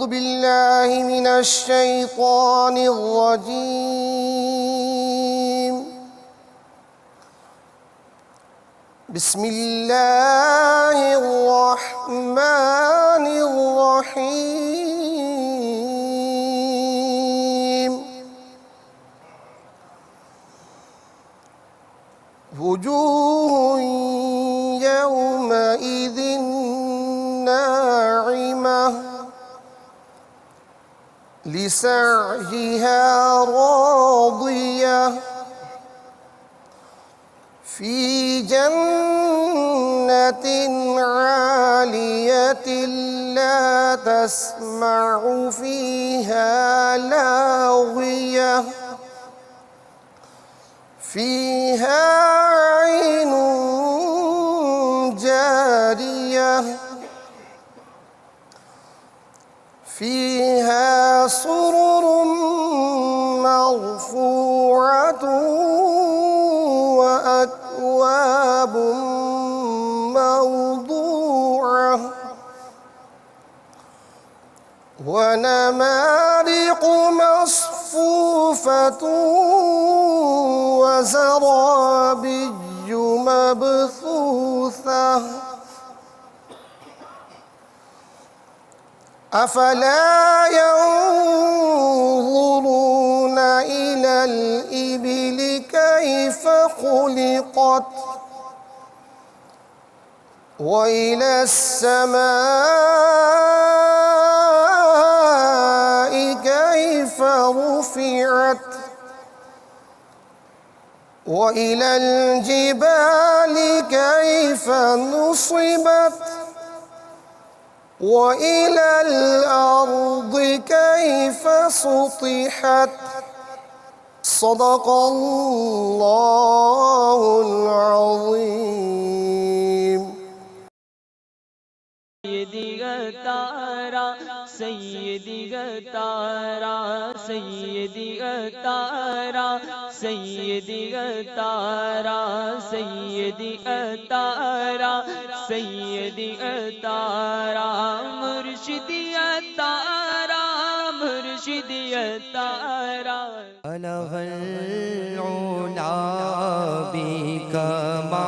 بالله من الشيطان الرجيم. بسم الله الرحمن الرحيم. وجوه يومئذ ناعمة لسعيها راضية في جنة عالية لا تسمع فيها لاغية فيها عين جارية فيها سرر مرفوعة وأكواب موضوعة ونمارق مصفوفة وزرابي مبثوثة أفلا ينظرون إلى الإبل كيف خلقت وإلى السماء كيف رفعت وإلى الجبال كيف نصبت وإلى الأرض كيف سطحت صدق الله العظيم. سیدی غتارا سیدی غتارا سیدی غتارا سیدی غتارا سیدی غتارا سیدی غتارا مرشدی غتارا مرشدی غتارا بلغ العلا بكماله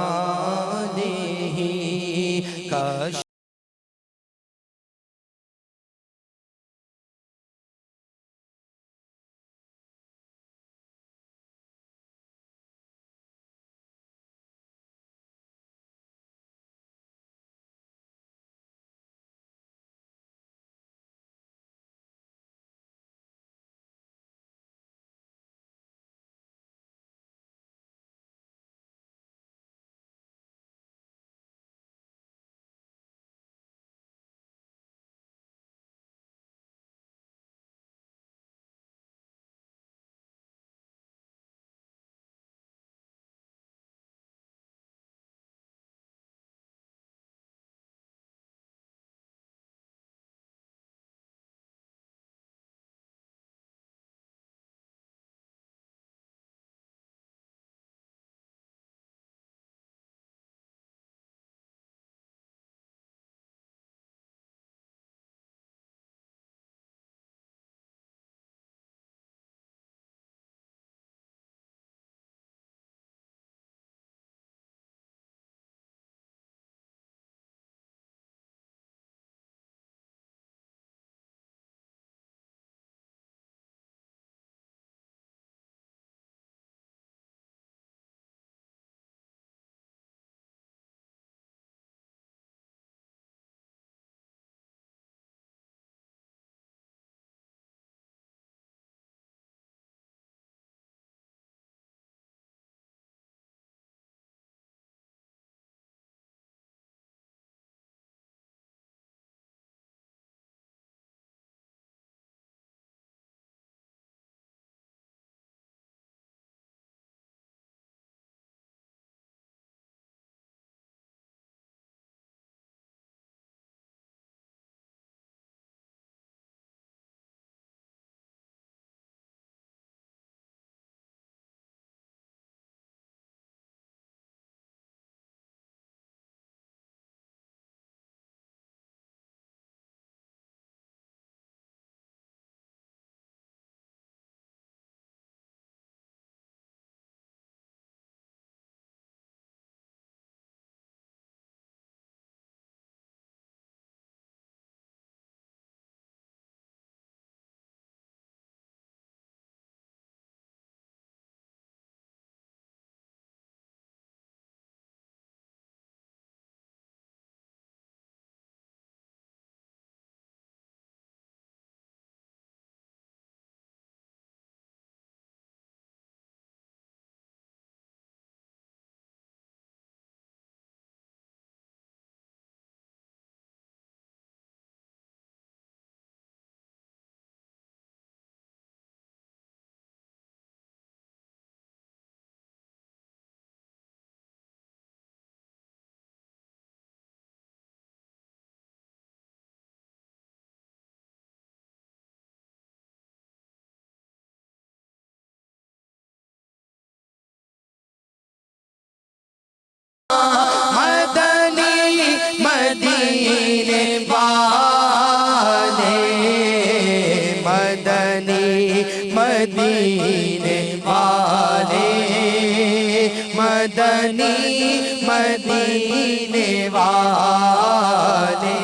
مدنی مدینے والے۔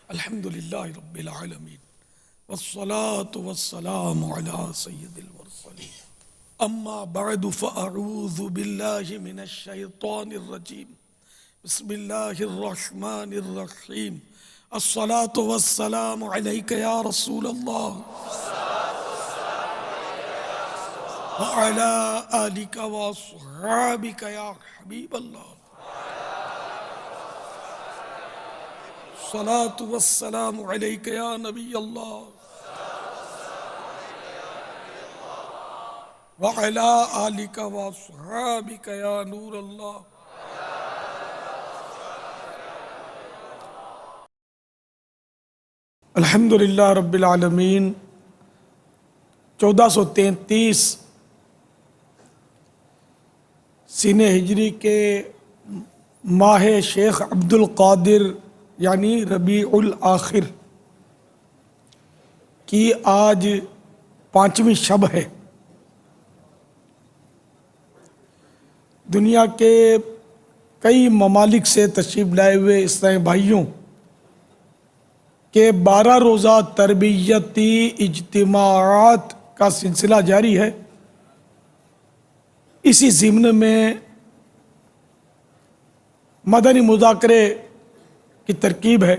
الحمدللہ رب العالمین والصلاة والسلام علی سید المرسلین، اما بعد فاعوذ باللہ من الشیطان الرجیم، بسم اللہ الرحمن الرحیم، الصلاة والسلام علیک یا رسول اللہ وعلی آلک واصحابک یا حبیب اللہ، الصلاة والسلام علیک یا نبی اللہ وعلی آلک واصحابک یا نور اللہ۔ الحمدللہ رب العالمین۔ 1433 سینہ ہجری کے ماہ شیخ عبد القادر یعنی ربیع الآخر کی آج 5ویں شب ہے۔ دنیا کے کئی ممالک سے تشریف لائے ہوئے اسلامی بھائیوں کے 12 روزہ تربیتی اجتماعات کا سلسلہ جاری ہے۔ اسی ضمن میں مدنی مذاکرے کی ترکیب ہے۔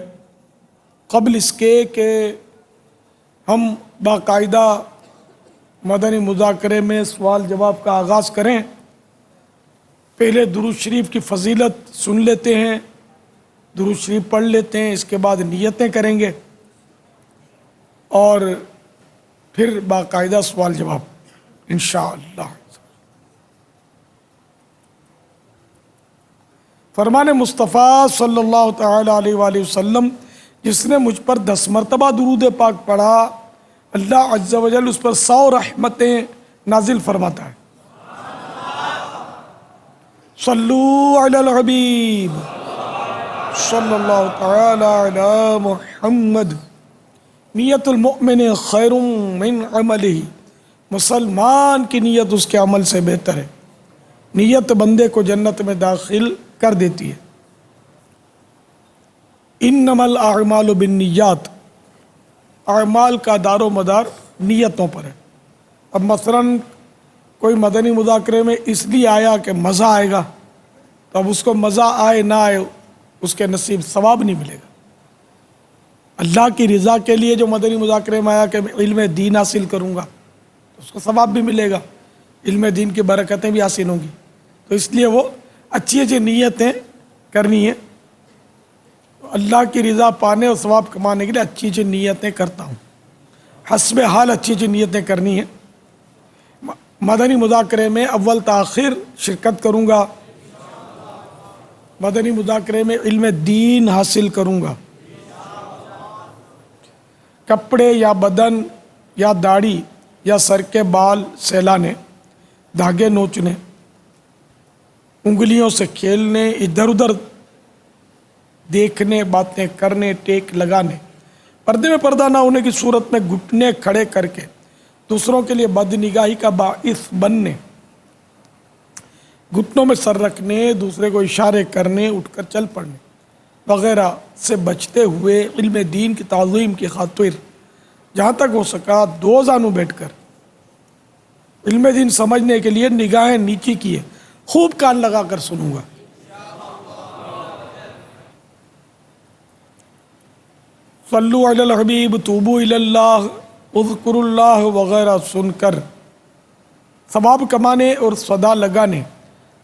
قبل اس کے کہ ہم باقاعدہ مدنی مذاکرے میں سوال جواب کا آغاز کریں، پہلے درود شریف کی فضیلت سن لیتے ہیں، درود شریف پڑھ لیتے ہیں، اس کے بعد نیتیں کریں گے اور پھر باقاعدہ سوال جواب انشاءاللہ۔ فرمان مصطفیٰ صلی اللہ تعالی علیہ وآلہ وسلم، جس نے مجھ پر 10 مرتبہ درود پاک پڑھا، اللہ عز و جل اس پر 100 رحمتیں نازل فرماتا ہے۔ صلو علی الحبیب صلی اللہ تعالی علی محمد۔ نیت المؤمن خیر من عملہ، مسلمان کی نیت اس کے عمل سے بہتر ہے۔ نیت بندے کو جنت میں داخل کر دیتی ہے۔ انما الاعمال بالنیات، اعمال کا دار و مدار نیتوں پر ہے۔ اب مثلاً کوئی مدنی مذاکرے میں اس لیے آیا کہ مزہ آئے گا، تو اب اس کو مزہ آئے نہ آئے اس کے نصیب ثواب نہیں ملے گا۔ اللہ کی رضا کے لیے جو مدنی مذاکرے میں آیا کہ میں علم دین حاصل کروں گا تو اس کو ثواب بھی ملے گا، علم دین کی برکتیں بھی حاصل ہوں گی۔ تو اس لیے وہ اچھی اچھی نیتیں کرنی ہیں۔ اللہ کی رضا پانے اور ثواب کمانے کے لیے اچھی اچھی نیتیں کرتا ہوں، حسب حال اچھی اچھی نیتیں کرنی ہیں۔ مدنی مذاکرے میں اول تاخیر شرکت کروں گا، مدنی مذاکرے میں علم دین حاصل کروں گا۔ کپڑے یا بدن یا داڑھی یا سر کے بال سہلانے، دھاگے نوچنے، انگلیوں سے کھیلنے، ادھر ادھر دیکھنے، باتیں کرنے، ٹیک لگانے، پردے میں پردہ نہ ہونے کی صورت میں گھٹنے کھڑے کر کے دوسروں کے لیے بد نگاہی کا باعث بننے، گھٹنوں میں سر رکھنے، دوسرے کو اشارے کرنے، اٹھ کر چل پڑنے وغیرہ سے بچتے ہوئے علم دین کی تعظیم کی خاطر جہاں تک ہو سکا 2 زانوں بیٹھ کر علم دین سمجھنے کے لیے نگاہیں نیچی کیے خوب کان لگا کر سنوں گا۔ صلو علی الحبیب، توبو الی اللہ، اذکر اللہ وغیرہ سن کر ثواب کمانے اور صدا لگانے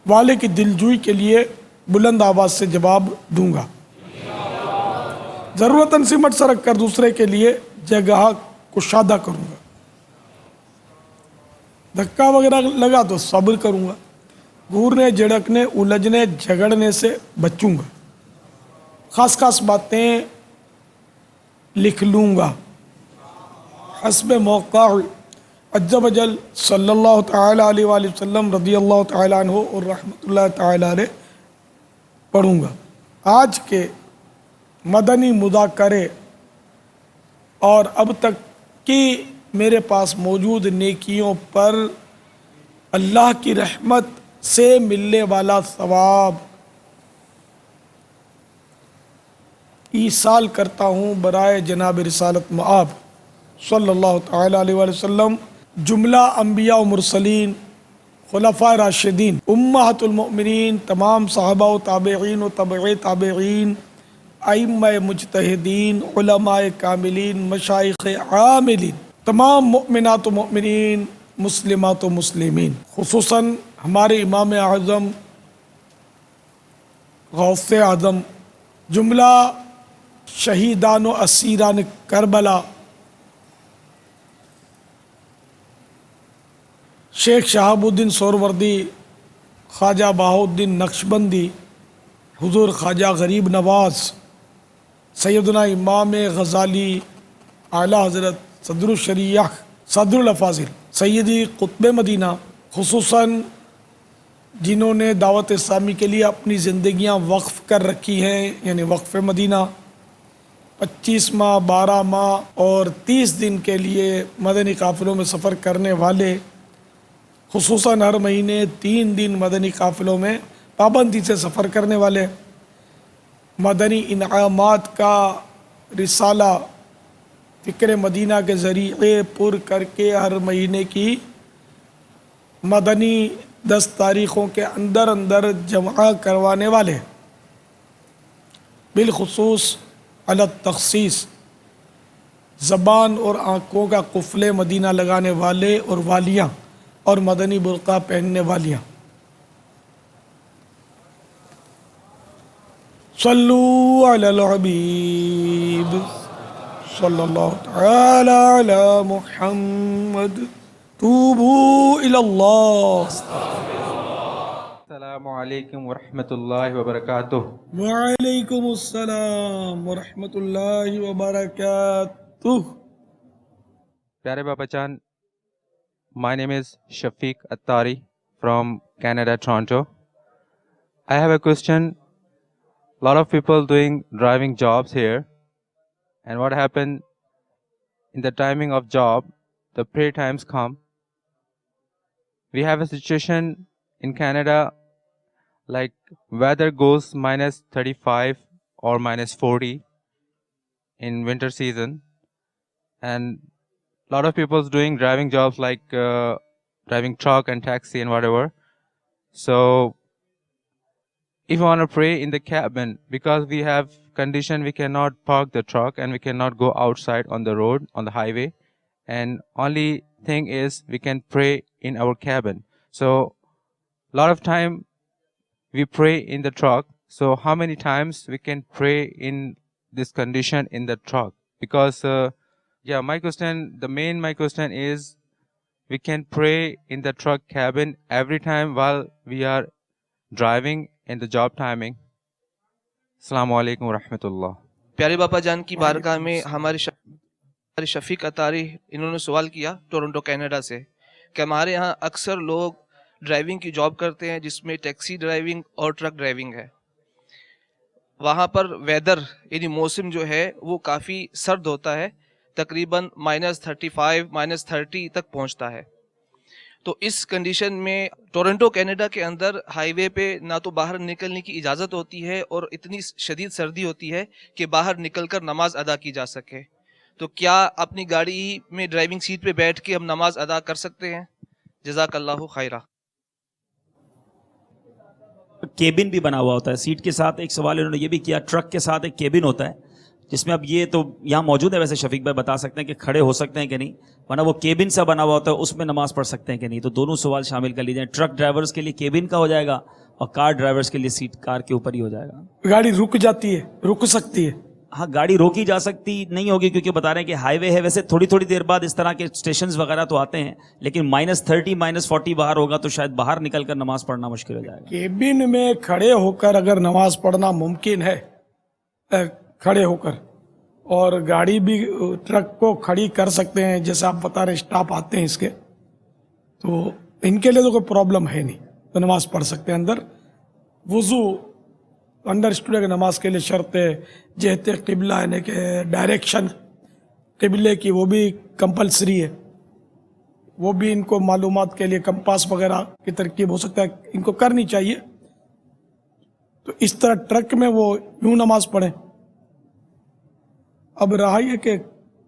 والے کی دلجوئی کے لیے بلند آواز سے جواب دوں گا۔ ضرورتاً سمٹ سرک کر دوسرے کے لیے جگہ کشادہ کروں گا۔ دھکا وغیرہ لگا تو صبر کروں گا۔ گورنے، جھڑکنے، الجھنے، جھگڑنے سے بچوں گا۔ خاص خاص باتیں لکھ لوں گا۔ حسب موقع عز و جل صلی اللہ تعالی علیہ وآلہ وسلم رضی اللہ تعالی عنہ اور رحمۃ اللہ تعالی علیہ پڑھوں گا۔ آج کے مدنی مذاکرے اور اب تک کی میرے پاس موجود نیکیوں پر اللہ کی رحمت سے ملنے والا ثواب ایصال کرتا ہوں برائے جناب رسالت مآب صلی اللہ تعالی علیہ وآلہ وسلم، جملہ انبیاء و مرسلین، خلفاء راشدین، امہات المؤمنین، تمام صحابہ و تابعین و تبع تابعین، ائمہ مجتہدین، علماء کاملین، مشائخ عاملین، تمام مؤمنات و مؤمنین، مسلمات و مسلمین، خصوصاً ہمارے امام اعظم غوث اعظم، جملہ شہیدان و اسیران کربلا، شیخ شہاب الدین سہروردی، خواجہ بہاؤالدین نقشبندی، حضور خواجہ غریب نواز، سیدنا امام غزالی، اعلیٰ حضرت صدر الشریعہ صدر الافاضل سیدی قطب مدینہ، خصوصاً جنہوں نے دعوت اسلامی کے لیے اپنی زندگیاں وقف کر رکھی ہیں، یعنی وقف مدینہ، 25 ماہ، 12 ماہ اور 30 دن کے لیے مدنی قافلوں میں سفر کرنے والے، خصوصاً ہر مہینے 3 دن مدنی قافلوں میں پابندی سے سفر کرنے والے، مدنی انعامات کا رسالہ فکر مدینہ کے ذریعے پر کر کے ہر مہینے کی مدنی 10 تاریخوں کے اندر جمع کروانے والے، بالخصوص علی التخصیص زبان اور آنکھوں کا قفل مدینہ لگانے والے اور والیاں اور مدنی برقع پہننے والیاں، صلو علی الحبیب صلی اللہ تعالی علی محمد، توبو الی اللہ۔ السلام علیکم ورحمۃ اللہ وبرکاتہ۔ وعلیکم السلام ورحمۃ اللہ وبرکاتہ۔ پیارے بابا جان، my name is Shafiq Attari from Canada, Toronto. I have a question. A lot of people doing driving jobs here, and what happened in the timing of job, the prayer times come. We have a situation in Canada like weather goes minus 35 or minus 40 in winter season, and a lot of people doing driving jobs like driving truck and taxi and whatever. So if you want to pray in the cabin, because we have condition, we cannot park the truck and we cannot go outside on the road, on the highway, and only thing is we can pray in our cabin. So a lot of time we pray in the truck. So how many times we can pray in this condition in the truck? Because the main question is, we can pray in the truck cabin every time while we are driving in the job timing. Assalamu alaikum wa rahmatullah. پیارے باپا جان کی بارگاہ میں ہمارے شفیق اتاری انہوں نے سوال کیا ٹورنٹو کینیڈا سے کہ ہمارے ہاں اکثر لوگ ڈرائیونگ کی جاب کرتے ہیں جس میں ٹیکسی ڈرائیونگ اور ٹرک ڈرائیونگ ہے، وہاں پر ویدر یعنی موسم جو ہے وہ کافی سرد ہوتا ہے، تقریباً -35 -30 تک پہنچتا ہے۔ تو اس کنڈیشن میں ٹورنٹو کینیڈا کے اندر ہائی وے پہ نہ تو باہر نکلنے کی اجازت ہوتی ہے اور اتنی شدید سردی ہوتی ہے کہ باہر نکل کر نماز ادا کی جا سکے، تو کیا اپنی گاڑی میں ڈرائیونگ سیٹ پہ بیٹھ کے ہم نماز ادا کر سکتے ہیں؟ جزاک اللہ خیرہ۔ کیبن بھی بنا ہوا ہوتا ہے سیٹ کے ساتھ۔ ایک سوال انہوں نے یہ بھی کیا، ٹرک کے ساتھ ایک کیبن ہوتا ہے جس میں اب یہ تو یہاں موجود ہے، ویسے شفیق بھائی بتا سکتے ہیں کہ کھڑے ہو سکتے ہیں کہ نہیں، ورنہ وہ کیبن سا بنا ہوا ہوتا ہے اس میں نماز پڑھ سکتے ہیں کہ نہیں، تو دونوں سوال شامل کر لیجیے۔ ٹرک ڈرائیورز کے لیے کیبن کا ہو جائے گا اور کار ڈرائیورز کے لیے سیٹ کار کے اوپر ہی ہو جائے گا۔ گاڑی رک جاتی ہے، رک سکتی ہے؟ ہاں گاڑی روکی جا سکتی نہیں ہوگی کیونکہ بتا رہے ہیں کہ ہائی وے ہے، ویسے تھوڑی تھوڑی دیر بعد اس طرح کے اسٹیشنز وغیرہ تو آتے ہیں، لیکن -30 -40 باہر ہوگا تو شاید باہر نکل کر نماز پڑھنا مشکل ہو جائے گا۔ کیبن میں کھڑے ہو کر اگر نماز پڑھنا ممکن ہے، کھڑے ہو کر، اور گاڑی بھی ٹرک کو کھڑی کر سکتے ہیں جیسے آپ بتا رہے اسٹاپ آتے ہیں اس کے، تو ان کے لیے تو کوئی پرابلم ہے نہیں، تو نماز پڑھ سکتے ہیں۔ اندر وضو انڈرسٹوڈ ہے کہ نماز کے لیے شرط ہے، جہت قبلہ یعنی کہ ڈائریکشن قبلے کی وہ بھی کمپلسری ہے، وہ بھی ان کو معلومات کے لیے کمپاس وغیرہ کی ترکیب ہو سکتا ہے ان کو کرنی چاہیے. تو اس طرح ٹرک میں وہ یوں نماز پڑھیں. اب رہا یہ کہ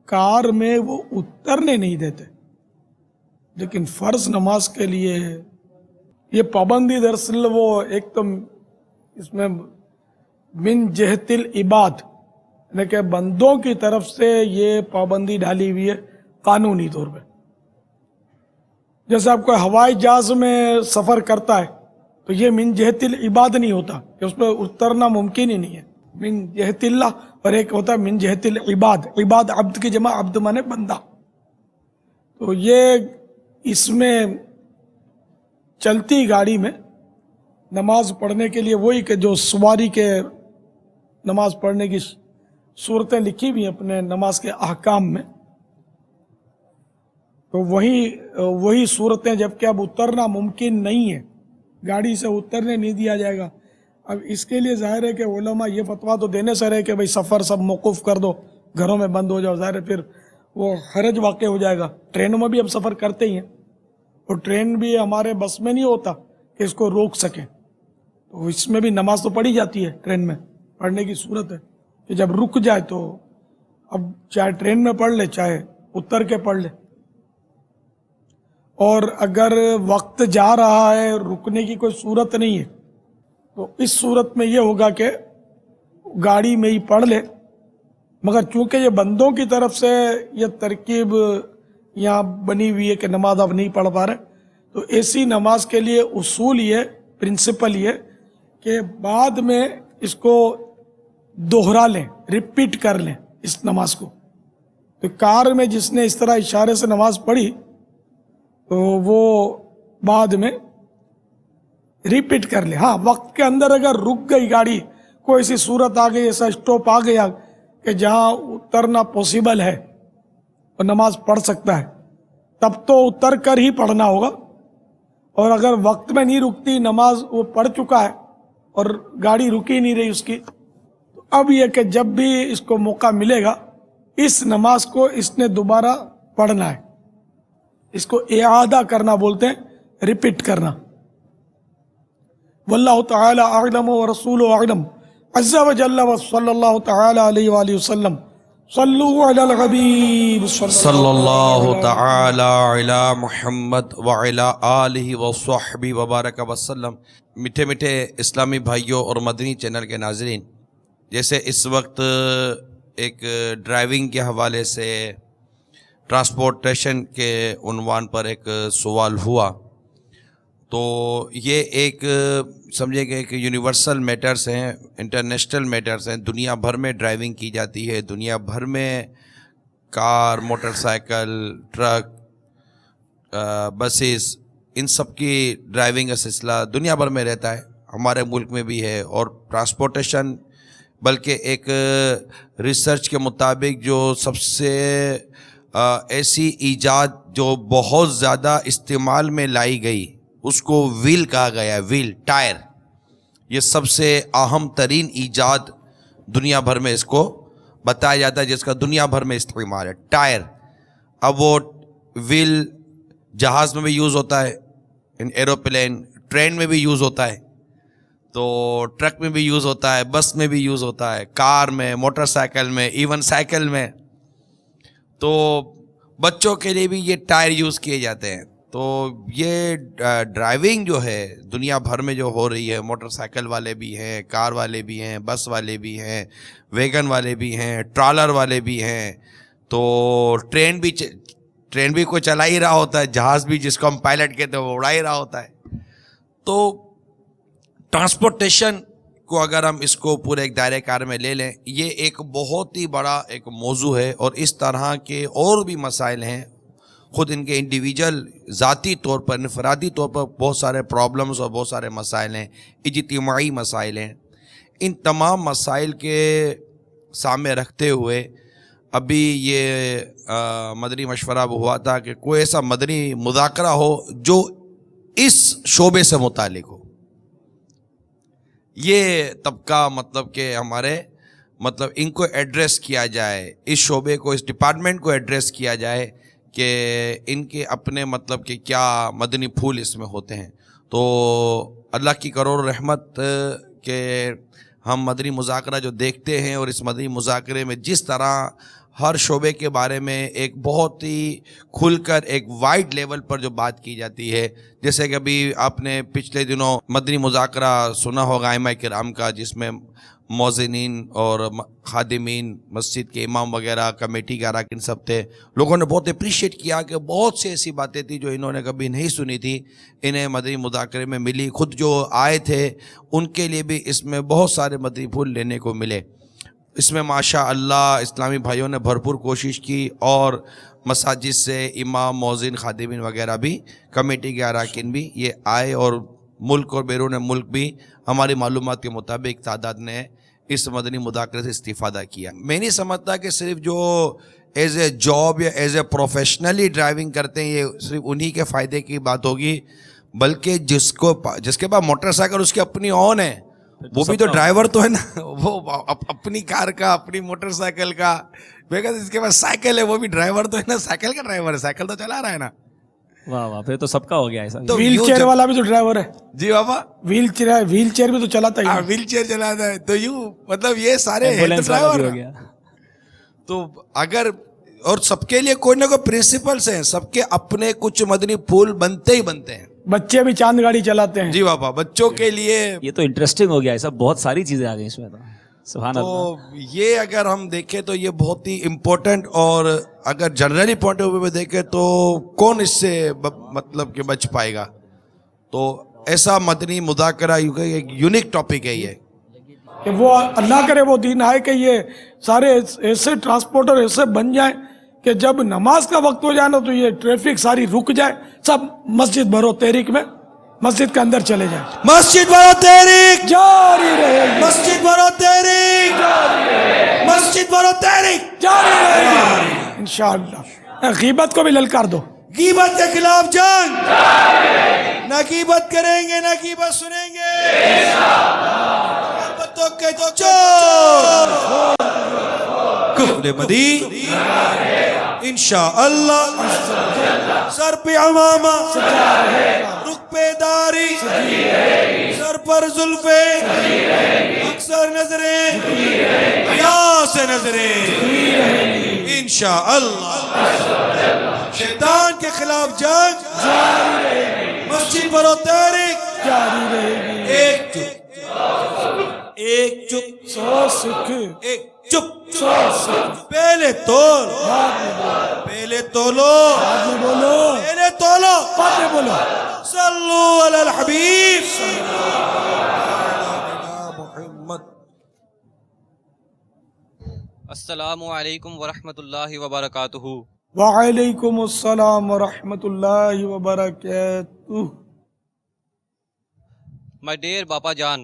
کار میں وہ اترنے نہیں دیتے، لیکن فرض نماز کے لیے یہ پابندی دراصل وہ ایک تو اس میں من جہت العباد یعنی کہ بندوں کی طرف سے یہ پابندی ڈالی ہوئی ہے قانونی طور پہ. جیسے آپ کوئی ہوائی جہاز میں سفر کرتا ہے تو یہ من جہت العباد نہیں ہوتا کہ اس پہ اترنا ممکن ہی نہیں ہے. من جہت اللہ اور ایک ہوتا ہے من جہت العباد. عباد عبد کی جمع، عبد مانے بندہ. تو یہ اس میں چلتی گاڑی میں نماز پڑھنے کے لیے وہی کہ جو سواری کے نماز پڑھنے کی صورتیں لکھی ہوئی ہیں اپنے نماز کے احکام میں، تو وہی صورتیں، جبکہ اب اترنا ممکن نہیں ہے، گاڑی سے اترنے نہیں دیا جائے گا. اب اس کے لیے ظاہر ہے کہ علماء یہ فتویٰ تو دینے سے رہے کہ بھئی سفر سب موقوف کر دو، گھروں میں بند ہو جاؤ. ظاہر ہے پھر وہ حرج واقع ہو جائے گا. ٹرینوں میں بھی ہم سفر کرتے ہی ہیں، اور ٹرین بھی ہمارے بس میں نہیں ہوتا کہ اس کو روک سکیں. تو اس میں بھی نماز تو پڑھی جاتی ہے، ٹرین میں پڑھنے کی صورت ہے کہ جب رک جائے تو اب چاہے ٹرین میں پڑھ لے چاہے اتر کے پڑھ لے. اور اگر وقت جا رہا ہے، رکنے کی کوئی صورت نہیں ہے، تو اس صورت میں یہ ہوگا کہ گاڑی میں ہی پڑھ لے. مگر چونکہ یہ بندوں کی طرف سے یہ ترکیب یہاں بنی ہوئی ہے کہ نماز اب نہیں پڑھ پا رہے، تو ایسی نماز کے لیے اصول یہ، پرنسپل یہ کہ بعد میں اس کو دوہرا لیں، ریپیٹ کر لیں اس نماز کو. تو کار میں جس نے اس طرح اشارے سے نماز پڑھی تو وہ بعد میں ریپیٹ کر لے. ہاں، وقت کے اندر اگر رک گئی گاڑی، کوئی ایسی صورت آ گئی، ایسا اسٹاپ آ گیا کہ جہاں اترنا پاسبل ہے اور نماز پڑھ سکتا ہے، تب تو اتر کر ہی پڑھنا ہوگا. اور اگر وقت میں نہیں رکتی، نماز وہ پڑھ چکا ہے اور گاڑی رکی نہیں رہی اس کی، تو اب یہ کہ جب بھی اس کو موقع ملے گا اس نماز کو اس نے دوبارہ پڑھنا ہے. اس کو اعادہ کرنا بولتے ہیں، ریپیٹ کرنا. واللہ تعالی اعلم ورسولہ اعلم عز وجل وصلی اللہ تعالی علیہ وآلہ وسلم. صلو علی الحبیب صلی اللہ تعالی علی محمد وعلی آلہ وصحبہ وبارک وسلم. میٹھے میٹھے اسلامی بھائیوں اور مدنی چینل کے ناظرین، جیسے اس وقت ایک ڈرائیونگ کے حوالے سے ٹرانسپورٹیشن کے عنوان پر ایک سوال ہوا، تو یہ ایک سمجھے کہ ایک یونیورسل میٹرز ہیں، انٹرنیشنل میٹرز ہیں. دنیا بھر میں ڈرائیونگ کی جاتی ہے، دنیا بھر میں کار، موٹر سائیکل، ٹرک، بسیز، ان سب کی ڈرائیونگ کا سلسلہ دنیا بھر میں رہتا ہے، ہمارے ملک میں بھی ہے. اور ٹرانسپورٹیشن بلکہ ایک ریسرچ کے مطابق جو سب سے ایسی ایجاد جو بہت زیادہ استعمال میں لائی گئی اس کو ویل کہا گیا ہے. ویل، ٹائر، یہ سب سے اہم ترین ایجاد دنیا بھر میں اس کو بتایا جاتا ہے، جس کا دنیا بھر میں استعمال ہے، ٹائر. اب وہ ویل جہاز میں بھی یوز ہوتا ہے، ایروپلین، ٹرین میں بھی یوز ہوتا ہے، تو ٹرک میں بھی یوز ہوتا ہے، بس میں بھی یوز ہوتا ہے، کار میں، موٹر سائیکل میں، ایون سائیکل میں. تو بچوں کے لیے بھی یہ ٹائر یوز کیے جاتے ہیں. تو یہ ڈرائیونگ جو ہے دنیا بھر میں جو ہو رہی ہے، موٹر سائیکل والے بھی ہیں، کار والے بھی ہیں، بس والے بھی ہیں، ویگن والے بھی ہیں، ٹرالر والے بھی ہیں. تو ٹرین بھی کوئی چلا ہی رہا ہوتا ہے، جہاز بھی جس کو ہم پائلٹ کہتے ہیں وہ اڑا ہی رہا ہوتا ہے. تو ٹرانسپورٹیشن کو اگر ہم اس کو پورے ایک دائرہ کار میں لے لیں، یہ ایک بہت ہی بڑا ایک موضوع ہے. اور اس طرح کے اور بھی مسائل ہیں، خود ان کے انڈیویجول ذاتی طور پر، انفرادی طور پر بہت سارے پرابلمز اور بہت سارے مسائل ہیں، اجتماعی مسائل ہیں. ان تمام مسائل کے سامنے رکھتے ہوئے ابھی یہ مدنی مشورہ ہوا تھا کہ کوئی ایسا مدنی مذاکرہ ہو جو اس شعبے سے متعلق ہو. یہ طبقہ مطلب کہ ہمارے ان کو ایڈریس کیا جائے، اس شعبے کو، اس ڈپارٹمنٹ کو ایڈریس کیا جائے کہ ان کے اپنے مطلب کہ کیا مدنی پھول اس میں ہوتے ہیں. تو اللہ کی کروڑ رحمت کہ ہم مدنی مذاکرہ جو دیکھتے ہیں اور اس مدنی مذاکرے میں جس طرح ہر شعبے کے بارے میں ایک بہت ہی کھل کر ایک وائڈ لیول پر جو بات کی جاتی ہے، جیسے کہ ابھی آپ نے پچھلے دنوں مدنی مذاکرہ سنا ہوگا ائمہ کرام کا، جس میں مؤذنین اور خادمین، مسجد کے امام وغیرہ، کمیٹی کے اراکین سب تھے. لوگوں نے بہت اپریشیٹ کیا کہ بہت سی ایسی باتیں تھیں جو انہوں نے کبھی نہیں سنی تھی، انہیں مدنی مذاکرے میں ملی. خود جو آئے تھے ان کے لیے بھی اس میں بہت سارے مدنی پھول لینے کو ملے. اس میں ماشاء اللہ اسلامی بھائیوں نے بھرپور کوشش کی اور مساجد سے امام، مؤذن، خادمین وغیرہ بھی، کمیٹی کے اراکین بھی یہ آئے، اور ملک اور بیرون ملک بھی ہماری معلومات کے مطابق تعداد نے اس مدنی مذاکرے سے استفادہ کیا. میں نہیں سمجھتا کہ صرف جو ایز اے جاب یا ایز اے پروفیشنلی ڈرائیونگ کرتے ہیں یہ صرف انہی کے فائدے کی بات ہوگی، بلکہ جس کے پاس موٹر سائیکل اس کی اپنی اون ہے، وہ بھی تو ڈرائیور تو ہے نا، وہ اپنی کار کا، اپنی موٹر سائیکل کا. جس کے پاس سائیکل ہے وہ بھی ڈرائیور تو ہے نا، سائیکل کا ڈرائیور ہے، سائیکل تو چلا رہا ہے نا. واہ واہ، پھر تو سب کا ہو گیا ایسا. ویل چیئر والا بھی تو ڈرائیور ہے. جی بابا، ویل چیئر بھی تو چلاتا ہے. ویل چیئر چلاتا ہے تو یوں مطلب یہ سارے ڈرائیور ہو گیا. تو اگر اور سب کے لیے کوئی نہ کوئی پرنسپلس ہیں، سب کے اپنے کچھ مدنی پھول بنتے ہی بنتے ہیں. بچے بھی چاند گاڑی چلاتے ہیں. جی بابا، بچوں کے لیے یہ تو انٹرسٹنگ ہو گیا ایسا، بہت ساری چیزیں آ گئی اس میں. تو سبحان اللہ. تو یہ اگر ہم دیکھیں تو یہ بہت ہی امپورٹنٹ، اور اگر جنرلی پوائنٹ آف ویو میں دیکھیں تو کون اس سے مطلب کہ بچ پائے گا. تو ایسا مدنی مذاکرہ ایک یونیک ٹاپک ہے یہ، کہ وہ اللہ کرے وہ دن آئے کہ یہ سارے ایسے ٹرانسپورٹر ایسے بن جائیں کہ جب نماز کا وقت ہو جائے نا تو یہ ٹریفک ساری رک جائے، سب مسجد بھرو تحریک میں مسجد کے اندر چلے جائیں. مسجد بھرو تحریک جاری رہے گی، مسجد بھرو تحریک، مسجد بھرو تحریک جاری رہے گی انشاءاللہ. غیبت کو بھی للکار دو. غیبت کے خلاف جنگ، نہ غیبت کریں گے نہ غیبت سنیں گے، غیبتوں کے چور کفر مدی انشاءاللہ. سر پہ عمامہ، رخ پہ داری، سر پر زلفے، اکثر نظریں حیا سے نظریں انشاءاللہ. شیطان کے خلاف جنگ مسجد بھرو تحریک جاری رہے گی. ایک چپ، ایک چپ، سو سکھ، ایک چپ، سو سکھ. پہلے تول، پہلے تولو، بعد میں بولو، پہلے تولو، بعد میں بولو. صلو علی الحبیب محمد. السلام علیکم ورحمۃ اللہ وبرکاتہ. وعلیکم السلام ورحمۃ اللہ وبرکاتہ. My dear Baba Jan,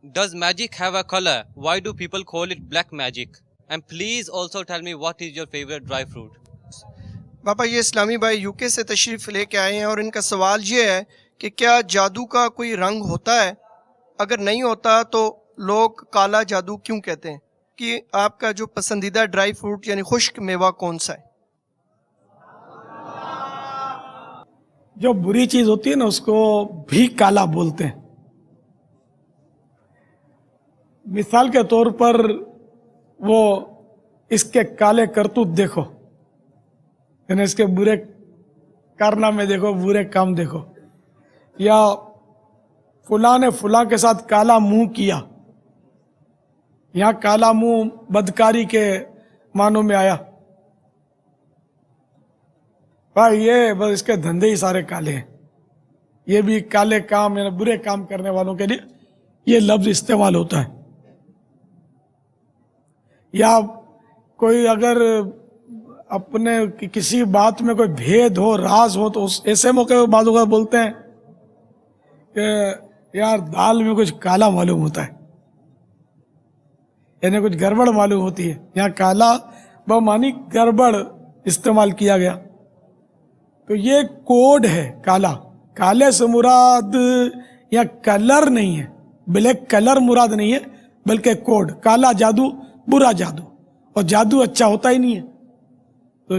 does magic have a color? Why do people call it black magic? And please also tell me what is your favorite dry fruit? باپا یہ اسلامی بھائی یو کے سے تشریف لے کے آئے ہیں اور ان کا سوال یہ ہے کہ کیا جادو کا کوئی رنگ ہوتا ہے؟ اگر نہیں ہوتا تو لوگ کالا جادو کیوں کہتے ہیں؟ کہ آپ کا جو پسندیدہ ڈرائی فروٹ یعنی خشک میوہ کون سا ہے؟ جو بری چیز ہوتی ہے نا اس کو بھی کالا بولتے ہیں. مثال کے طور پر وہ اس کے کالے کرتوت دیکھو، یعنی اس کے برے کارنامے دیکھو، برے کام دیکھو، یا فلاں نے فلاں کے ساتھ کالا منہ کیا. یہاں کالا منہ بدکاری کے معنوں میں آیا. بھائی یہ بس اس کے دھندے ہی سارے کالے ہیں. یہ بھی کالے کام یعنی برے کام کرنے والوں کے لیے یہ لفظ استعمال ہوتا ہے. یا کوئی اگر اپنے کسی بات میں کوئی بھید ہو، راز ہو، تو اس ایسے موقع پہ بعض اوقات بولتے ہیں کہ یار دال میں کچھ کالا معلوم ہوتا ہے، یعنی کچھ گڑبڑ معلوم ہوتی ہے. یہاں کالا بمعنی گڑبڑ استعمال کیا گیا. تو یہ کوڈ ہے کالا. کالے سے مراد یا کلر نہیں ہے، بلیک کلر مراد نہیں ہے، بلکہ کوڈ. کالا جادو برا جادو، اور جادو اچھا ہوتا ہی نہیں ہے. تو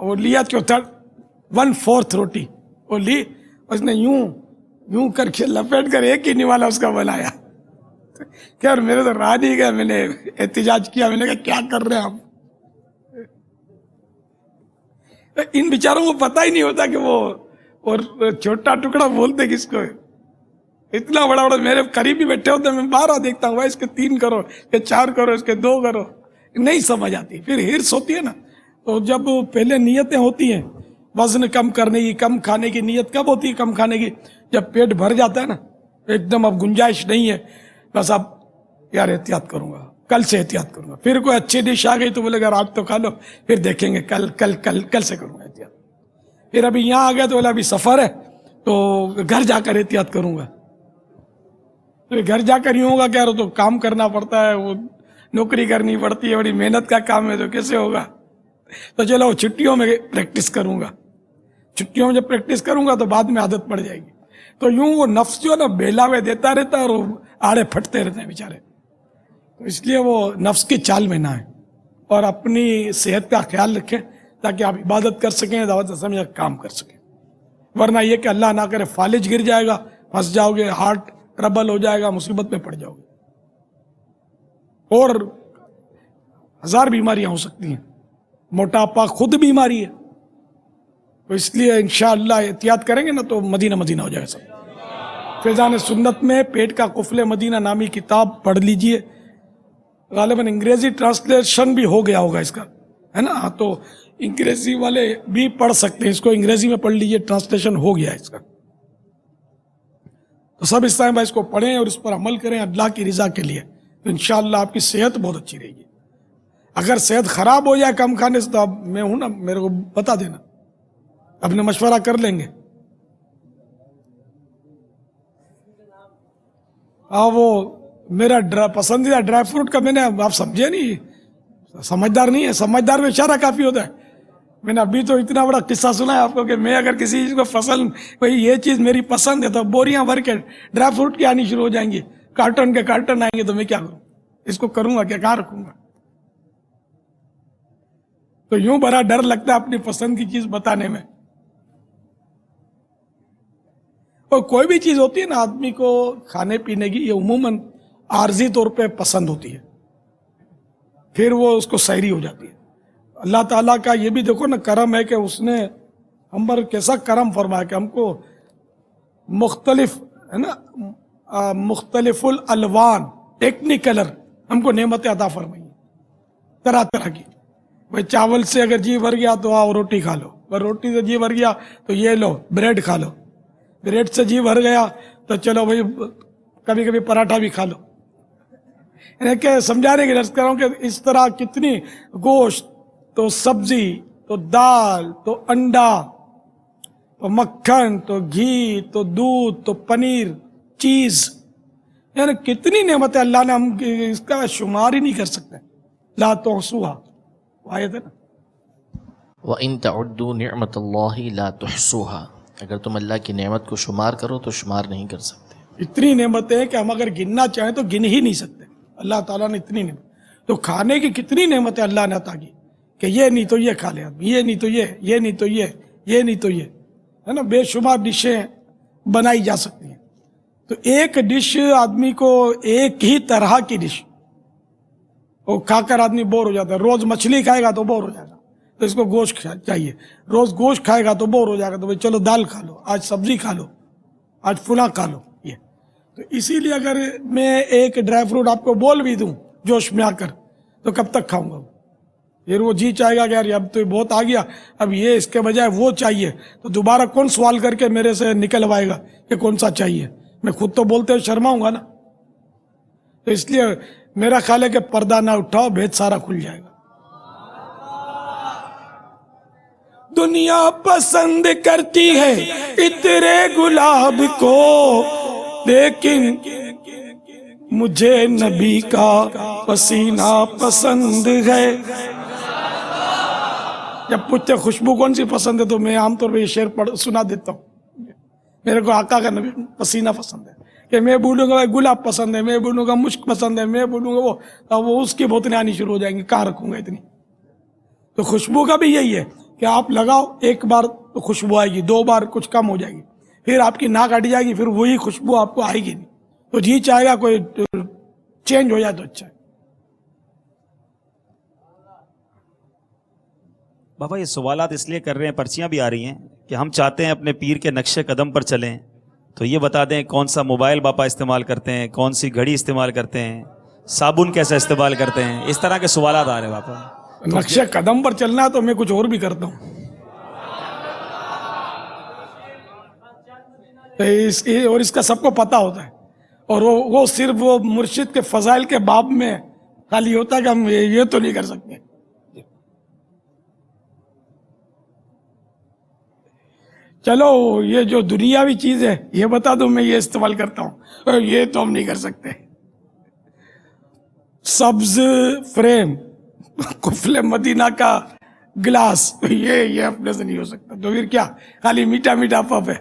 وہ لیا 1/4 روٹی وہ لی, اس نے یوں کر کے لپیٹ کر ایک ہی نوالا اس کا بنایا. خیر میرے تو راہ نہیں گیا, میں نے احتجاج کیا, میں نے کہا کیا کر رہے ہیں آپ. ان بیچاروں کو پتہ ہی نہیں ہوتا کہ وہ اور چھوٹا ٹکڑا بولتے کس کو. اتنا بڑا میرے قریب بھی بیٹھے ہوتے ہیں, میں بارہ دیکھتا ہوں اس کے 3 کرو, اس کے 4 کرو, اس کے 2 کرو, نہیں سمجھ آتی. پھر ہرس ہوتی ہے نا. تو جب پہلے نیتیں ہوتی ہیں وزن کم کرنے کی, کم کھانے کی نیت کب ہوتی ہے کم کھانے کی؟ جب پیٹ بھر جاتا ہے نا, ایک دم اب گنجائش نہیں ہے, بس اب یار احتیاط کروں گا, کل سے احتیاط کروں گا. پھر کوئی اچھی ڈش آ گئی تو بولے گا آج تو کھا لو, پھر دیکھیں گے کل سے کروں گا احتیاط. پھر ابھی یہاں آ گیا تو بولے ابھی سفر ہے تو گھر جا کر احتیاط کروں گا. تو گھر جا کر یوں ہوگا کہ یار تو کام کرنا پڑتا ہے, وہ نوکری کرنی پڑتی ہے, بڑی محنت کا کام ہے, تو کیسے ہوگا. تو چلو چھٹیوں میں پریکٹس کروں گا, چھٹیوں میں جب پریکٹس کروں گا تو بعد میں عادت پڑ جائے گی. تو یوں وہ نفس جو ہے نا بہلاوے دیتا رہتا ہے اور وہ آڑے پھٹتے رہتے ہیں بیچارے. تو اس لیے وہ نفس کی چال میں نہ آئے اور اپنی صحت کا خیال رکھیں تاکہ آپ عبادت کر سکیں, دعوت سمجھ کام کر سکیں. ورنہ یہ کہ اللہ نہ کرے فالج گر جائے گا, پھنس جاؤ گے, ہارٹ ٹربل ہو جائے گا, مصیبت میں پڑ جاؤ گے, اور 1000 بیماریاں ہو سکتی ہیں. موٹاپا خود بیماری ہے. تو اس لیے انشاءاللہ احتیاط کریں گے نا تو مدینہ مدینہ ہو جائے گا سب. فیضان سنت میں پیٹ کا قفل مدینہ نامی کتاب پڑھ لیجئے. غالباً انگریزی ٹرانسلیشن بھی ہو گیا ہوگا اس کا, ہے نا. تو انگریزی والے بھی پڑھ سکتے ہیں اس کو, انگریزی میں پڑھ لیجئے, ٹرانسلیشن ہو گیا اس کا. تو سب اس ٹائم اس کو پڑھیں اور اس پر عمل کریں اللہ کی رضا کے لیے, تو انشاءاللہ آپ کی صحت بہت اچھی رہے گی. اگر صحت خراب ہو جائے کم کھانے سے تو اب میں ہوں نا, میرے کو بتا دینا, اپنے مشورہ کر لیں گے. وہ میرا پسندیدہ ڈرائی فروٹ کا میں نے, آپ سمجھے نہیں, سمجھدار نہیں ہے, سمجھدار میں اشارہ کافی ہوتا ہے. میں نے ابھی تو اتنا بڑا قصہ سنا ہے آپ کو کہ میں اگر کسی چیز کو پسند, بھائی یہ چیز میری پسند ہے, تو بوریاں بھر کے ڈرائی فروٹ کی آنی شروع ہو جائیں گی, کارٹن کے کارٹن آئیں گے, تو میں کیا کروں, اس کو کروں گا کیا, کہاں رکھوں گا. تو یوں بڑا ڈر لگتا ہے اپنی پسند کی چیز بتانے میں. اور کوئی بھی چیز ہوتی ہے نا آدمی کو کھانے پینے کی, یہ عموماً عارضی طور پہ پسند ہوتی ہے, پھر وہ اس کو سحری ہو جاتی ہے. اللہ تعالیٰ کا یہ بھی دیکھو نا کرم ہے کہ اس نے ہم پر کیسا کرم فرمایا کہ ہم کو مختلف, ہے نا, مختلف الالوان, ٹیکنی کلر ہم کو نعمتیں عطا فرمائی طرح طرح کی. بھائی چاول سے اگر جی بھر گیا تو آؤ روٹی کھا لو, اور روٹی سے جی بھر گیا تو یہ لو بریڈ کھا لو, بریڈ سے جی بھر گیا تو چلو بھائی کبھی کبھی پراٹھا بھی کھا لو. یعنی کہ سمجھانے کی عرض کر رہا ہوں کہ اس طرح کتنی گوشت, تو سبزی, تو دال, تو انڈا, تو مکھن, تو گھی, تو دودھ, تو پنیر, چیز, یعنی کتنی نعمتیں اللہ نے, ہم اس کا شمار ہی نہیں کر سکتے. لا تحصوها, آیت ہے نا. وَإِن تَعُدُّوا نِعْمَةَ اللَّهِ لَا تُحْصُوهَا, اگر تم اللہ کی نعمت کو شمار کرو تو شمار نہیں کر سکتے. اتنی نعمتیں ہیں کہ ہم اگر گننا چاہیں تو گن ہی نہیں سکتے. اللہ تعالیٰ نے اتنی نعمت, تو کھانے کی کتنی نعمتیں اللہ نے عطا کی کہ یہ نہیں تو یہ کھا لے آدمی, یہ نہیں تو یہ نہیں تو یہ نہیں تو یہ, ہے نا. بے شمار ڈشیں بنائی جا سکتی ہیں. تو ایک ڈش آدمی کو, ایک ہی طرح کی ڈش وہ کھا کر آدمی بور ہو جاتا ہے. روز مچھلی کھائے گا تو بور ہو جائے گا, تو اس کو گوشت چاہیے. روز گوشت کھائے گا تو بور ہو جائے گا, تو بھائی چلو دال کھا لو, آج سبزی کھا لو, آج فلاں کھا لو. یہ تو اسی لیے اگر میں ایک ڈرائی فروٹ آپ کو بول بھی دوں جوش میں آ کر, تو کب تک کھاؤں گا. پھر وہ جی چاہے گا کہ یار اب تو بہت آ گیا, اب یہ اس کے بجائے وہ چاہیے, تو دوبارہ کون سوال کر کے میرے سے نکلوائے گا کہ کون سا چاہیے. میں خود تو بولتے ہوئے شرماؤں گا نا. تو اس لیے میرا خیال ہے کہ پردہ نہ اٹھاؤ, بھید سارا کھل جائے گا. دنیا پسند کرتی ہے عطر گلاب کو, لیکن مجھے نبی کا پسینہ پسند ہے. جب پوچھتے خوشبو کون سی پسند ہے تو میں عام طور پہ یہ شعر سنا دیتا ہوں. میرے کو آقا کا نبی پسینہ پسند ہے, کہ میں بولوں گا گلاب پسند ہے, میں بولوں گا مشک پسند ہے, میں بولوں گا وہ اس کی بوتلیں آنی شروع ہو جائیں گی, کہاں رکھوں گا اتنی. تو خوشبو کا بھی یہی ہے کہ آپ لگاؤ، ایک بار تو خوشبو آئے گی، 2 بار کچھ کم ہو جائے گی، پھر آپ کی ناک ہٹ جائے گی، پھر وہی خوشبو آپ کو آئے گی نہیں. تو جی چاہے گا کوئی چینج ہو جائے تو اچھا ہے. بابا یہ سوالات اس لیے کر رہے ہیں، پرچیاں بھی آ رہی ہیں کہ ہم چاہتے ہیں اپنے پیر کے نقش قدم پر چلیں. تو یہ بتا دیں کون سا موبائل باپا استعمال کرتے ہیں، کون سی گھڑی استعمال کرتے ہیں، صابن کیسا استعمال کرتے ہیں، اس طرح کے سوالات آ رہے ہیں باپا. نقش قدم پر چلنا ہے تو میں کچھ اور بھی کرتا ہوں. اور اس کا سب کو پتہ ہوتا ہے، اور وہ صرف وہ مرشد کے فضائل کے باب میں خالی ہوتا ہے کہ ہم یہ تو نہیں کر سکتے. چلو یہ جو دنیاوی چیز ہے یہ بتا دوں، میں یہ استعمال کرتا ہوں، یہ تو ہم نہیں کر سکتے. سبز فریم، قفل مدینہ کا گلاس، یہ اپنے سے نہیں ہو سکتا. تو پھر کیا، خالی میٹھا میٹھا پپ ہے.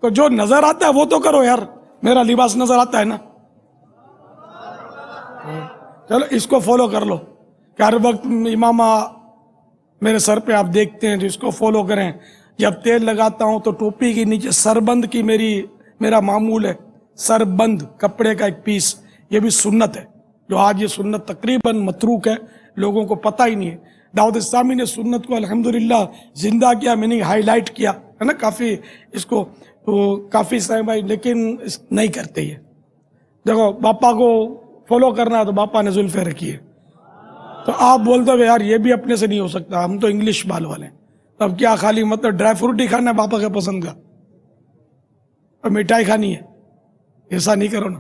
تو جو نظر آتا ہے وہ تو کرو یار، میرا لباس نظر آتا ہے نا. چلو اس کو فالو کر لو کہ ہر وقت امامہ میرے سر پہ آپ دیکھتے ہیں، تو اس کو فالو کریں. جب تیل لگاتا ہوں تو ٹوپی کے نیچے سربند کی میرا معمول ہے، سربند کپڑے کا ایک پیس. یہ بھی سنت ہے، جو آج یہ سنت تقریباً متروک ہے، لوگوں کو پتہ ہی نہیں ہے. دعوت اسلامی نے سنت کو الحمدللہ زندہ کیا، میں نے ہائی لائٹ کیا ہے نا کافی اس کو، تو کافی سارے بھائی لیکن نہیں کرتے. یہ دیکھو باپا کو فالو کرنا ہے تو باپا نے زلفیں رکھی ہے، تو آپ بولتے ہو کہ یار یہ بھی اپنے سے نہیں ہو سکتا، ہم تو انگلش بال والے ہیں. اب کیا خالی مطلب ڈرائی فروٹ ہی کھانا ہے باپا کے پسند کا، اور مٹھائی کھانی ہے؟ ایسا نہیں کرو نا.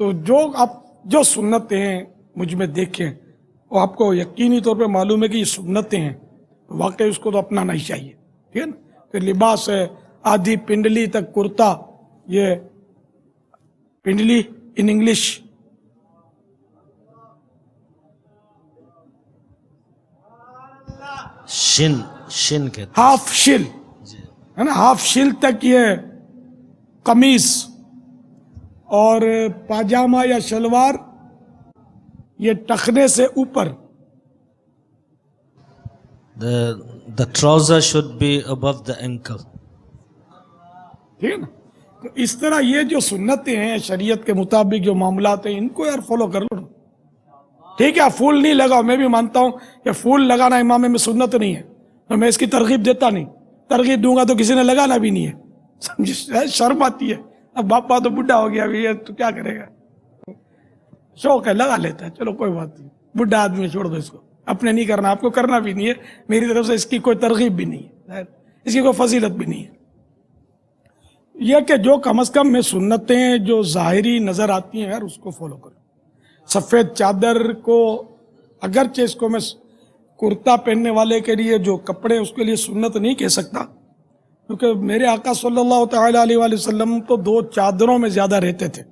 تو جو سنتیں ہیں مجھ میں دیکھیں، وہ آپ کو یقینی طور پہ معلوم ہے کہ یہ سنتیں ہیں، واقعی اس کو تو اپنانا ہی چاہیے. ٹھیک ہے نا. کہ لباس ہے آدھی پنڈلی تک کرتا، یہ پنڈلی ان انگلش شن کہتے ہیں، ہاف شل ہے نا، ہاف شل تک یہ قمیص اور پاجامہ یا شلوار یہ ٹخنے سے اوپر. the trouser should be above the ankle. ٹھیک ہے نا. تو اس طرح یہ جو سنتیں ہیں شریعت کے مطابق جو معاملات ہیں، ان کو یار فالو کر لو نا. ٹھیک ہے پھول نہیں لگاؤ، میں بھی مانتا ہوں کہ پھول لگانا امام میں سنت نہیں ہے، تو میں اس کی ترغیب دیتا نہیں. ترغیب دوں گا تو کسی نے لگانا بھی نہیں ہے، سمجھے، شرم آتی ہے. اب باپا تو بڈھا ہو گیا، ابھی یہ تو کیا کرے گا، شوق ہے لگا لیتا ہے، چلو کوئی بات نہیں، بڈھا آدمی چھوڑ دو اس کو، اپنے نہیں کرنا، آپ کو کرنا بھی نہیں ہے، میری طرف سے اس کی کوئی ترغیب بھی نہیں ہے، اس کی کوئی فضیلت بھی نہیں ہے. یہ کہ جو کم از کم میں سنتیں جو ظاہری نظر آتی ہیں یار اس کو فالو کرو. سفید چادر کو اگرچہ اس کو میں کرتا پہننے والے کے لیے جو کپڑے اس کے لیے سنت نہیں کہہ سکتا، کیونکہ میرے آقا صلی اللہ تعالیٰ علیہ وآلہ وسلم تو 2 چادروں میں زیادہ رہتے تھے.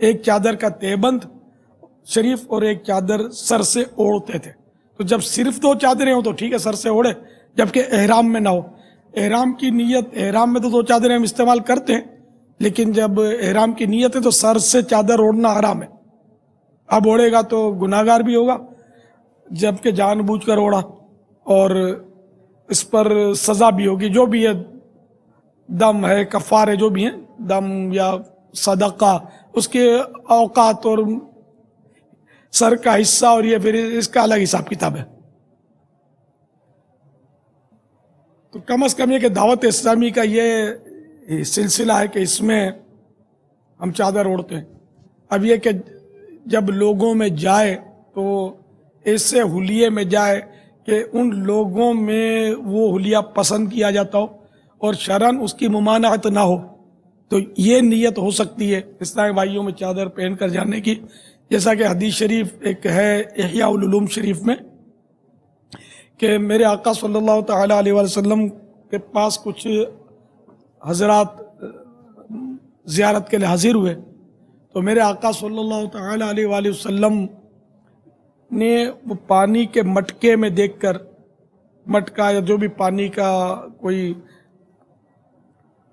ایک چادر کا تہبند شریف اور ایک چادر سر سے اوڑھتے تھے. تو جب صرف 2 چادریں ہوں تو ٹھیک ہے سر سے اوڑھے، جبکہ احرام میں نہ ہو. احرام کی نیت، احرام میں تو 2 چادریں ہم استعمال کرتے ہیں، لیکن جب احرام کی نیت ہے تو سر سے چادر اوڑھنا حرام ہے. اب اوڑھے گا تو گناہگار بھی ہوگا، جبکہ جان بوجھ کر اوڑھا، اور اس پر سزا بھی ہوگی. جو بھی ہے دم ہے، کفارے جو بھی ہیں، دم یا صدقہ، اس کے اوقات اور سر کا حصہ، اور یہ پھر اس کا الگ حساب کتاب ہے. تو کم از کم یہ کہ دعوت اسلامی کا یہ سلسلہ ہے کہ اس میں ہم چادر اوڑھتے ہیں. اب یہ کہ جب لوگوں میں جائے تو ایسے حلیے میں جائے کہ ان لوگوں میں وہ حلیہ پسند کیا جاتا ہو اور شرعاً اس کی ممانعت نہ ہو، تو یہ نیت ہو سکتی ہے اس طرح بھائیوں میں چادر پہن کر جانے کی. جیسا کہ حدیث شریف ایک ہے احیاء العلوم شریف میں کہ میرے آقا صلی اللہ تعالیٰ علیہ وسلم کے پاس کچھ حضرات زیارت کے لیے حاضر ہوئے، تو میرے آقا صلی اللہ تعالیٰ علیہ وآلہ وسلم نے وہ پانی کے مٹکے میں دیکھ کر، مٹکا یا جو بھی پانی کا کوئی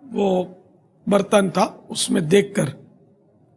وہ برتن تھا، اس میں دیکھ کر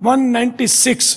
196।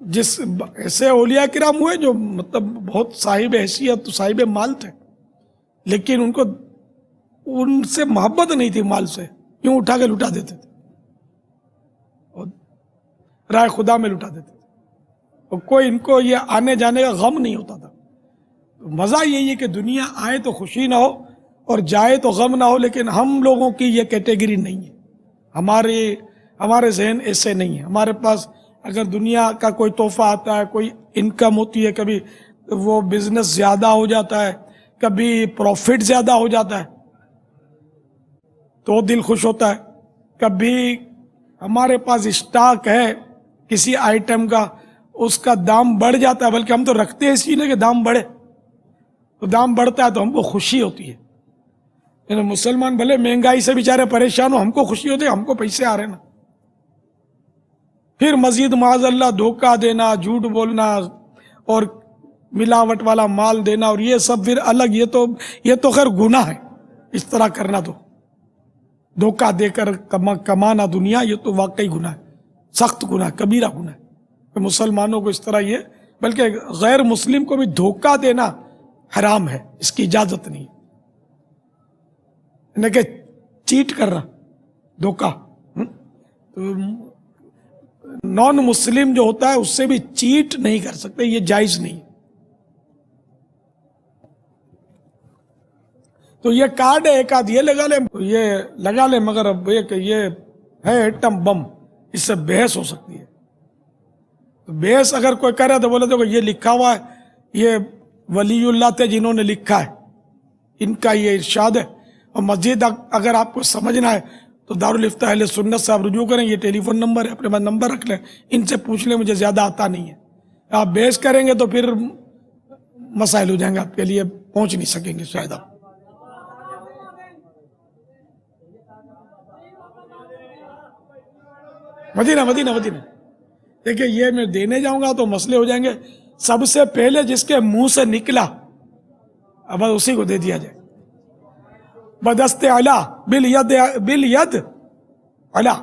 جس ایسے اولیاء کرام ہوئے جو مطلب بہت صاحب حیثیت صاحب مال تھے، لیکن ان کو ان سے محبت نہیں تھی مال سے، یوں اٹھا کے لٹا دیتے تھے اور رائے خدا میں لٹا دیتے تھے، اور کوئی ان کو یہ آنے جانے کا غم نہیں ہوتا تھا. مزہ یہی ہے کہ دنیا آئے تو خوشی نہ ہو اور جائے تو غم نہ ہو، لیکن ہم لوگوں کی یہ کیٹیگری نہیں ہے. ہمارے ذہن ایسے نہیں ہیں. ہمارے پاس اگر دنیا کا کوئی تحفہ آتا ہے، کوئی انکم ہوتی ہے، کبھی وہ بزنس زیادہ ہو جاتا ہے، کبھی پروفٹ زیادہ ہو جاتا ہے تو دل خوش ہوتا ہے. کبھی ہمارے پاس اسٹاک ہے کسی آئٹم کا، اس کا دام بڑھ جاتا ہے، بلکہ ہم تو رکھتے ہیں اسی لیے کہ دام بڑھے، تو دام بڑھتا ہے تو ہم کو خوشی ہوتی ہے. یعنی مسلمان بھلے مہنگائی سے بیچارے پریشان ہو، ہم کو خوشی ہوتی ہے، ہم کو پیسے آ رہے نا. پھر مزید معاذ اللہ دھوکہ دینا، جھوٹ بولنا اور ملاوٹ والا مال دینا، اور یہ سب پھر الگ، یہ تو خیر گناہ ہے اس طرح کرنا. تو دھوکہ دے کر کمانا دنیا، یہ تو واقعی گناہ ہے، سخت گناہ، کبیرہ گناہ ہے. کہ مسلمانوں کو اس طرح یہ، بلکہ غیر مسلم کو بھی دھوکہ دینا حرام ہے، اس کی اجازت نہیں. یعنی کہ چیٹ کرنا، دھوکہ. نان مسلم جو ہوتا ہے اس سے بھی چیٹ نہیں کر سکتے، یہ جائز نہیں. تو یہ کارڈ ہے، ایک آدھ یہ لگا لے، مگر اب یہ کہ یہ ہے ایٹم بم، اس سے بحث ہو سکتی ہے. تو بحث اگر کوئی کرے تو بولے تو یہ لکھا ہوا ہے، یہ ولی اللہ تھے جنہوں نے لکھا ہے، ان کا یہ ارشاد ہے. اور مسجد اگر آپ کو سمجھنا ہے تو دارالفتہ اہل سنت سے آپ رجوع کریں، یہ ٹیلی فون نمبر ہے، اپنے پاس نمبر رکھ لیں، ان سے پوچھ لیں، مجھے زیادہ آتا نہیں ہے. آپ بحث کریں گے تو پھر مسائل ہو جائیں گے، آپ کے لیے پہنچ نہیں سکیں گے شاید آپ. مدینہ دیکھیں، یہ میں دینے جاؤں گا تو مسئلے ہو جائیں گے. سب سے پہلے جس کے منہ سے نکلا اب اسی کو دے دیا جائے. بدست علا بالید علا،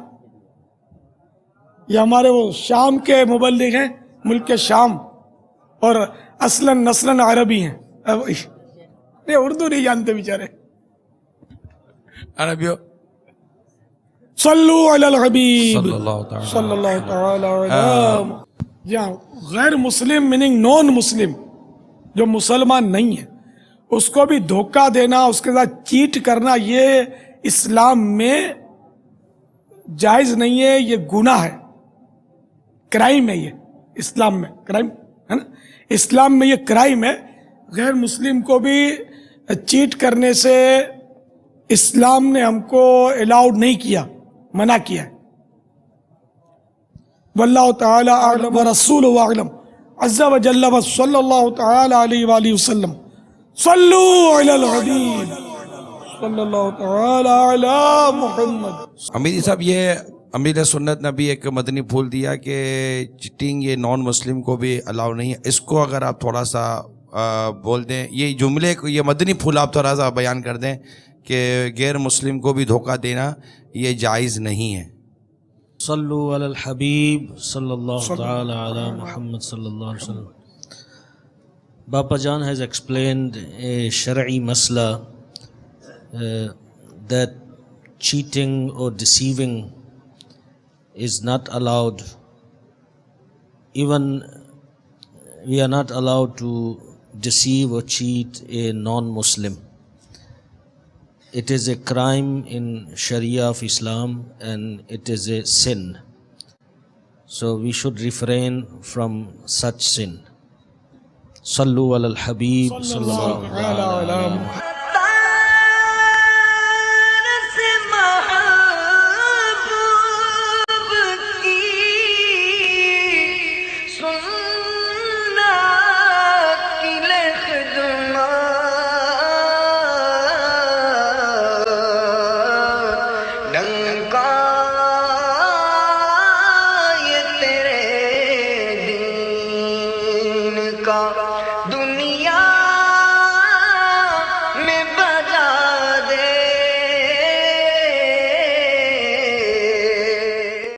یہ ہمارے وہ شام کے مبلغ ہیں، ملک کے شام، اور اصلاً نسلاً عربی ہیں. یہ اردو نہیں جانتے بیچارے. عربیوں صلو علی الحبیب صلی اللہ تعالی علی. جہاں غیر مسلم میننگ نان مسلم، جو مسلمان نہیں ہے، اس کو بھی دھوکہ دینا، اس کے ساتھ چیٹ کرنا، یہ اسلام میں جائز نہیں ہے، یہ گناہ ہے، کرائم ہے. یہ اسلام میں کرائم ہے نا، اسلام میں یہ کرائم ہے. غیر مسلم کو بھی چیٹ کرنے سے اسلام نے ہم کو الاؤڈ نہیں کیا، منع کیا ہے. واللہ تعالی اعلم ورسولہ اعلم عز وجل وصلی اللہ تعالی علیہ وآلہ وسلم. صلو علی الحبیب صلی اللہ تعالی علی محمد. امیری صاحب، یہ امیر سنت نے بھی ایک مدنی پھول دیا کہ چیٹنگ یہ نان مسلم کو بھی الاؤ نہیں ہے. اس کو اگر آپ تھوڑا سا بول دیں، یہ جملے کو، یہ مدنی پھول آپ تھوڑا سا بیان کر دیں کہ غیر مسلم کو بھی دھوکہ دینا یہ جائز نہیں ہے. صلو علی الحبیب صلی اللہ تعالی علی محمد صلی اللہ علیہ وسلم. Bapa Jan has explained a Shara'i masla that cheating or deceiving is not allowed. Even we are not allowed to deceive or cheat a non-Muslim. It is a crime in Sharia of Islam and it is a sin. So we should refrain from such sin. Sallu ala al-Habib sallallahu alaihi wa sallam. کا